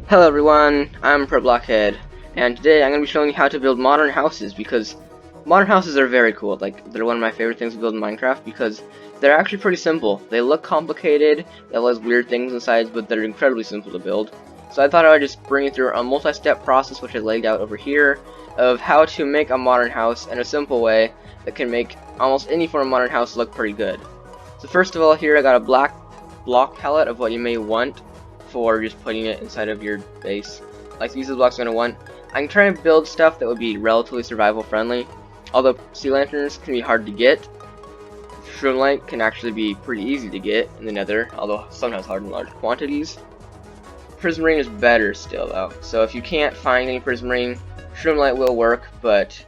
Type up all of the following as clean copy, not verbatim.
Hello everyone, I'm ProBlockhead, and today I'm going to be showing you how to build modern houses, because modern houses are very cool. Like, they're one of my favorite things to build in Minecraft, because they're actually pretty simple. They look complicated, they have all those weird things inside, but they're incredibly simple to build. So I thought I would just bring you through a multi-step process, which I laid out over here, of how to make a modern house in a simple way that can make almost any form of modern house look pretty good. So first of all, here I got a black block palette of what you may want for just putting it inside of your base. Like, these are the blocks I'm going to want. I'm trying to build stuff that would be relatively survival friendly, although sea lanterns can be hard to get. Shroomlight can actually be pretty easy to get in the nether, although sometimes hard in large quantities. Prism ring is better still though, so if you can't find any prism ring, Shroomlight will work, but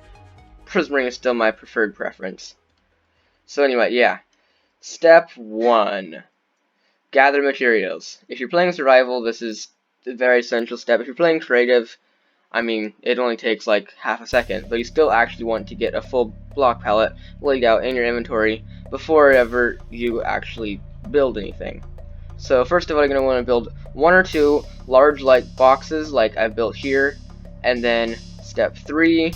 prism ring is still my preferred preference. So anyway, yeah. Step 1. Gather materials. If you're playing survival, this is a very essential step. If you're playing creative, I mean, it only takes like half a second, but you still actually want to get a full block palette laid out in your inventory before ever you actually build anything. So first of all, you're going to want to build one or two large like boxes like I've built here, and then step 3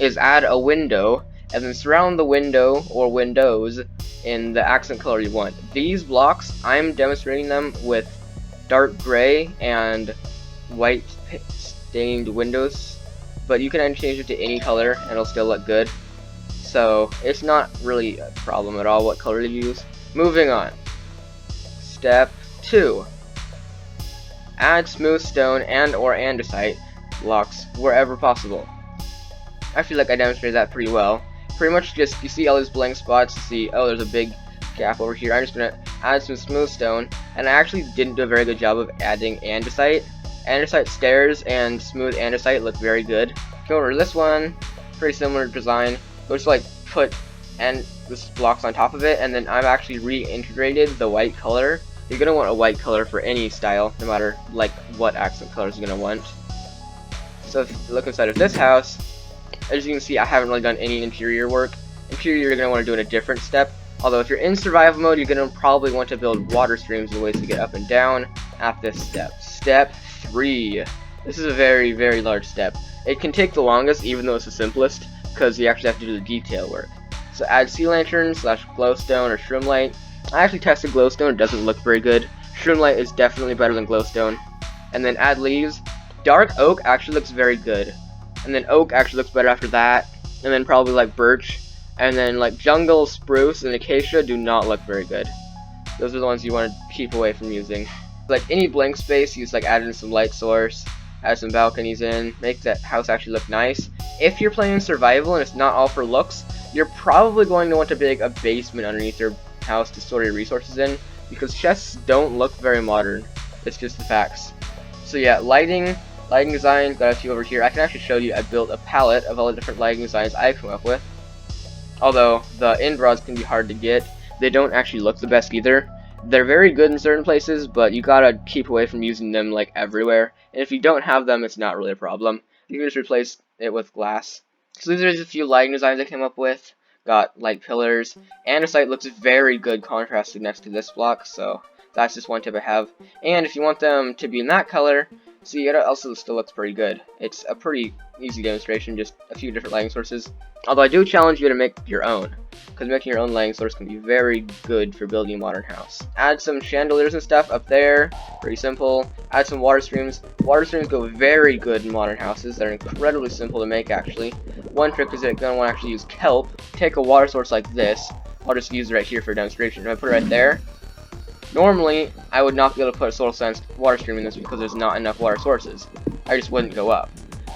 is add a window, and then surround the window or windows in the accent color you want. These blocks, I'm demonstrating them with dark gray and white stained windows, but you can change it to any color and it'll still look good. So it's not really a problem at all what color to use. Moving on. Step 2. Add smooth stone and or andesite blocks wherever possible. I feel like I demonstrated that pretty well. Pretty much just, you see all these blank spots, you see, oh, there's a big gap over here. I'm just going to add some smooth stone, and I actually didn't do a very good job of adding andesite. Andesite stairs and smooth andesite look very good. Go over to this one, pretty similar design. We'll just like put this blocks on top of it, and then I've actually reintegrated the white color. You're going to want a white color for any style, no matter like what accent colors you're going to want. So if you look inside of this house, as you can see, I haven't really done any interior work. Interior you're going to want to do in a different step. Although if you're in survival mode, you're going to probably want to build water streams and ways to get up and down at this step. Step 3. This is a very, very large step. It can take the longest, even though it's the simplest, because you actually have to do the detail work. So add sea lantern / glowstone or shroomlight. I actually tested glowstone, it doesn't look very good. Shroomlight is definitely better than glowstone. And then add leaves. Dark oak actually looks very good. And then oak actually looks better after that, and then probably like birch, and then like jungle, spruce, and acacia do not look very good. Those are the ones you want to keep away from using. Like any blank space, you just like add in some light source, add some balconies in, make that house actually look nice. If you're playing survival and it's not all for looks, you're probably going to want to dig a basement underneath your house to store your resources in, because chests don't look very modern. It's just the facts. So yeah, lighting design, got a few over here. I can actually show you I built a palette of all the different lighting designs I've come up with. Although the end rods can be hard to get, they don't actually look the best either. They're very good in certain places, but you gotta keep away from using them like everywhere. And if you don't have them, it's not really a problem. You can just replace it with glass. So these are just a few lighting designs I came up with. Got light pillars. Andesite looks very good contrasted next to this block, so that's just one tip I have. And if you want them to be in that color, see, it also still looks pretty good. It's a pretty easy demonstration, just a few different lighting sources. Although I do challenge you to make your own, because making your own lighting source can be very good for building a modern house. Add some chandeliers and stuff up there, pretty simple. Add some water streams. Water streams go very good in modern houses. They're incredibly simple to make, actually. One trick is that you're going to want to actually use kelp. Take a water source like this. I'll just use it right here for a demonstration. If I put it right there, normally, I would not be able to put a soil sensed water stream in this because there's not enough water sources. I just wouldn't go up.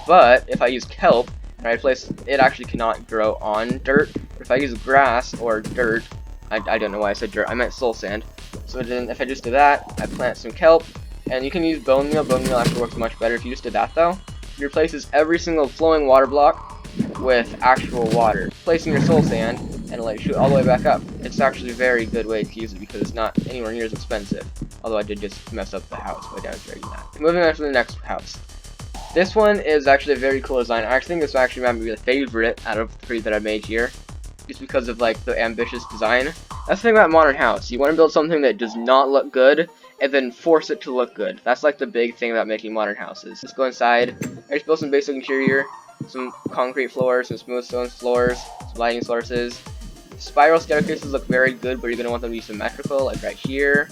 But if I use kelp and I place it, actually cannot grow on dirt. But if I use grass or dirt, I don't know why I said dirt, I meant soul sand. So then if I just do that, I plant some kelp, and you can use bone meal. Bone meal actually works much better if you just did that though. It replaces every single flowing water block with actual water, placing your soul sand, and it'll let you shoot all the way back up. It's actually a very good way to use it because it's not anywhere near as expensive. Although I did just mess up the house by demonstrating that. Moving on to the next house. This one is actually a very cool design. I actually think this one actually might be the favorite out of the 3 that I made here, just because of like the ambitious design. That's the thing about modern house. You want to build something that does not look good and then force it to look good. That's like the big thing about making modern houses. Let's go inside. I just built some basic interior, some concrete floors, some smooth stone floors, some lighting sources. Spiral staircases look very good, but you're going to want them to be symmetrical, like right here.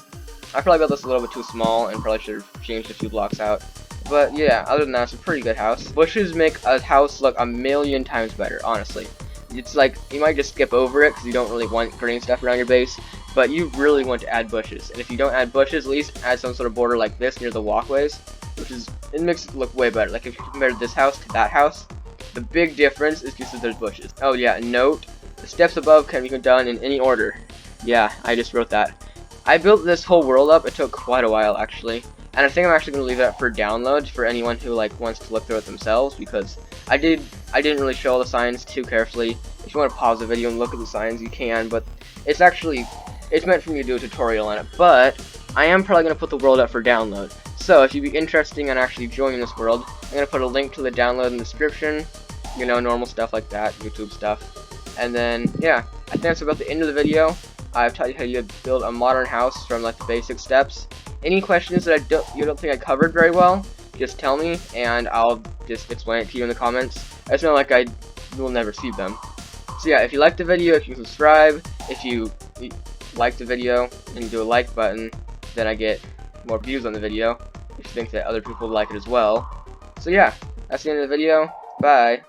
I probably built this a little bit too small and probably should have changed a few blocks out. But yeah, other than that, it's a pretty good house. Bushes make a house look a million times better, honestly. It's like, you might just skip over it because you don't really want green stuff around your base, but you really want to add bushes. And if you don't add bushes, at least add some sort of border like this near the walkways, it makes it look way better. Like if you compare this house to that house, the big difference is just that there's bushes. Oh yeah, note, the steps above can be done in any order. Yeah, I just wrote that. I built this whole world up. It took quite a while actually, and I think I'm actually going to leave that for download for anyone who like wants to look through it themselves, because I didn't really show all the signs too carefully. If you want to pause the video and look at the signs, you can, but it's meant for me to do a tutorial on it. But I am probably going to put the world up for download. So if you'd be interested in actually joining this world, I'm going to put a link to the download in the description. You know, normal stuff like that, YouTube stuff. And then yeah, I think that's about the end of the video. I've taught you how you build a modern house from like the basic steps. Any questions that you don't think I covered very well, just tell me and I'll just explain it to you in the comments. It's not like I will never see them. So yeah, if you liked the video, if you subscribe, if you like the video and you do a like button, then I get more views on the video. If you think that other people would like it as well. So yeah, that's the end of the video. Bye.